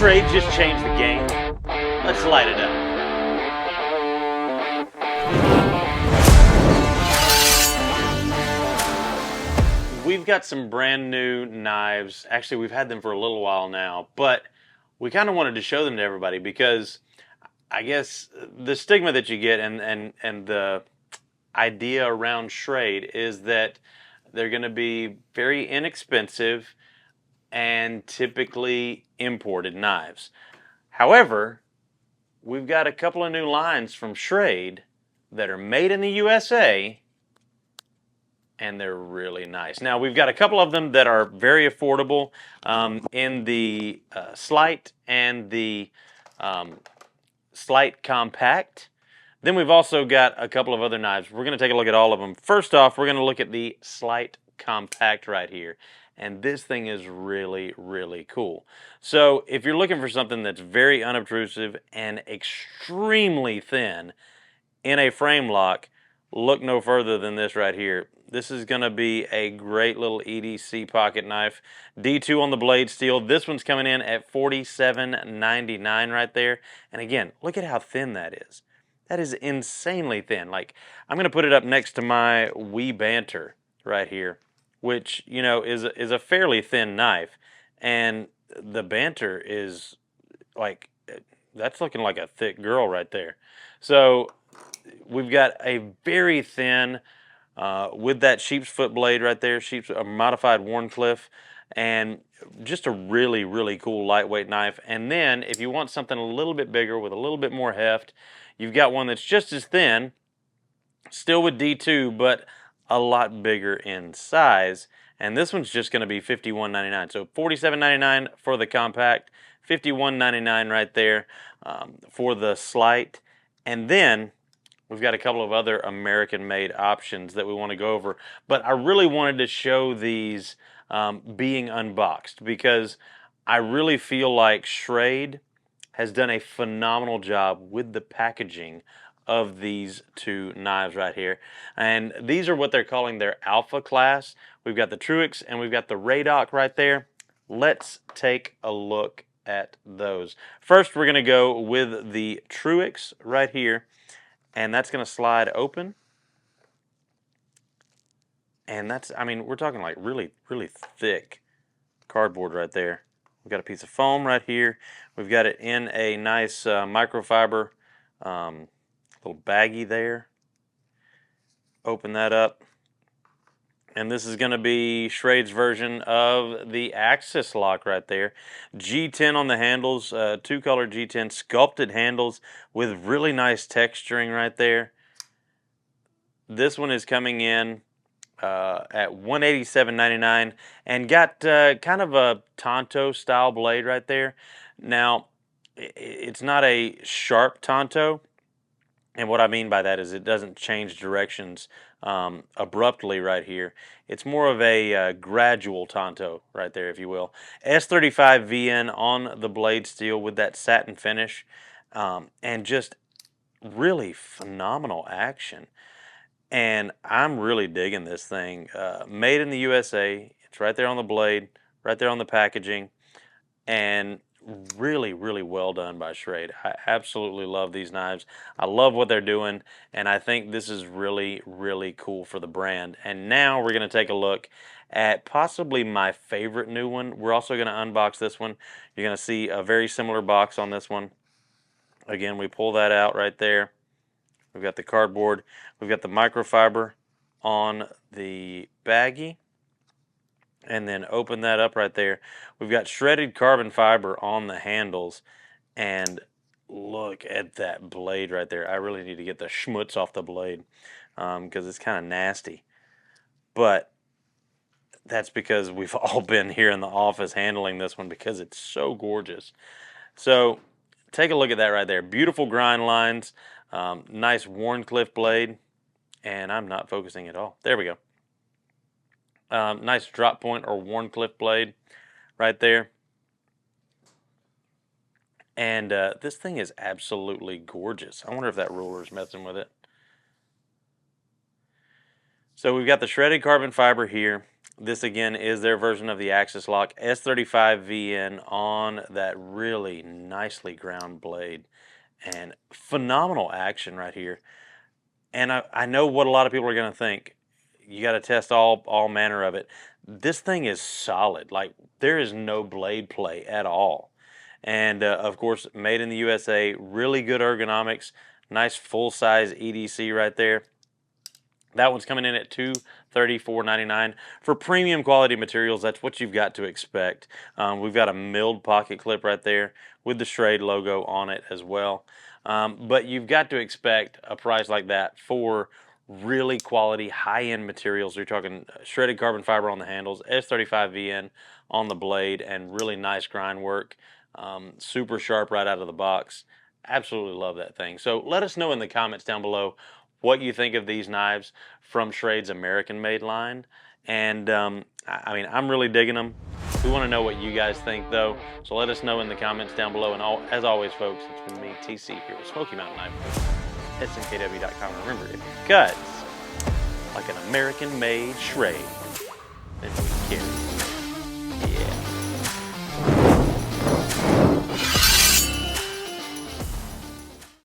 Schrade just changed the game. Let's light it up. We've got some brand new knives. Actually, we've had them for a little while now, but we kind of wanted to show them to everybody because I guess the stigma that you get and the idea around Schrade is that they're going to be very inexpensive and typically imported knives. However, we've got a couple of new lines from Schrade that are made in the USA, and they're really nice. Now, we've got a couple of them that are very affordable in the SLYTE and the SLYTE Compact. Then we've also got a couple of other knives. We're going to take a look at all of them. First off, we're going to look at the SLYTE Compact right here. And this thing is really, really cool. So if you're looking for something that's very unobtrusive and extremely thin in a frame lock, look no further than this right here. This is going to be a great little EDC pocket knife. D2 on the blade steel. This one's coming in at $47.99 right there. And again, look at how thin that is. That is insanely thin. Like, I'm going to put it up next to my Wee Banter right here, which, you know, is a fairly thin knife. And the Banter is like, that's looking like a thick girl right there. So we've got a very thin, with that sheep's foot blade right there, a modified Wharncliffe, and just a really, really cool lightweight knife. And then if you want something a little bit bigger with a little bit more heft, you've got one that's just as thin, still with D2, but a lot bigger in size. And this one's just going to be $51.99. So $47.99 for the compact, $51.99 right there for the SLYTE. And then we've got a couple of other American-made options that we want to go over. But I really wanted to show these being unboxed because I really feel like Schrade has done a phenomenal job with the packaging of these two knives right here. And these are what they're calling their alpha class. We've got the TRUIX and we've got the RADOK right there. Let's take a look at those. First, we're going to go with the TRUIX right here. And that's going to slide open. And that's, I mean, we're talking like really, really thick cardboard right there. We've got a piece of foam right here. We've got it in a nice microfiber little baggie there. Open that up. And this is going to be Schrade's version of the Axis lock right there. G10 on the handles, two-color G10 sculpted handles with really nice texturing right there. This one is coming in at $187.99 and got kind of a Tonto style blade right there. Now, it's not a sharp Tonto. And what I mean by that is it doesn't change directions abruptly right here. It's more of a gradual Tonto right there, if you will. S35 VN on the blade steel with that satin finish, and just really phenomenal action. And I'm really digging this thing. Made in the USA. It's right there on the blade, right there on the packaging, and really, really well done by Schrade. I absolutely love these knives. I love what they're doing, and I think this is really, really cool for the brand. And now we're going to take a look at possibly my favorite new one. We're also going to unbox this one. You're going to see a very similar box on this one. Again, we pull that out right there. We've got the cardboard. We've got the microfiber on the baggie. And then open that up right there. We've got shredded carbon fiber on the handles. And look at that blade right there. I really need to get the schmutz off the blade because it's kind of nasty. But that's because we've all been here in the office handling this one because it's so gorgeous. So take a look at that right there. Beautiful grind lines. Nice Wharncliffe blade. And I'm not focusing at all. There we go. Nice drop point or Wharncliffe blade right there. And this thing is absolutely gorgeous. I wonder if that ruler is messing with it. So we've got the shredded carbon fiber here. This again is their version of the Axis lock, S35VN on that really nicely ground blade, and phenomenal action right here. And I know what a lot of people are going to think. You got to test all manner of it. This thing is solid. Like, there is no blade play at all. And of course, made in the USA, really good ergonomics, nice full-size EDC right there. That one's coming in at $234.99. For premium quality materials, that's what you've got to expect. We've got a milled pocket clip right there with the Shrade logo on it as well. But you've got to expect a price like that for really quality, high-end materials. You're talking shredded carbon fiber on the handles, S35VN on the blade, and really nice grind work. Super sharp right out of the box. Absolutely love that thing. So let us know in the comments down below what you think of these knives from Schrade's American-made line. And I mean, I'm really digging them. We want to know what you guys think, though. So let us know in the comments down below. And as always, folks, it's been me, TC, here with Smoky Mountain Knife, SNKW.com. Remember, it cuts like an American-made Schrade.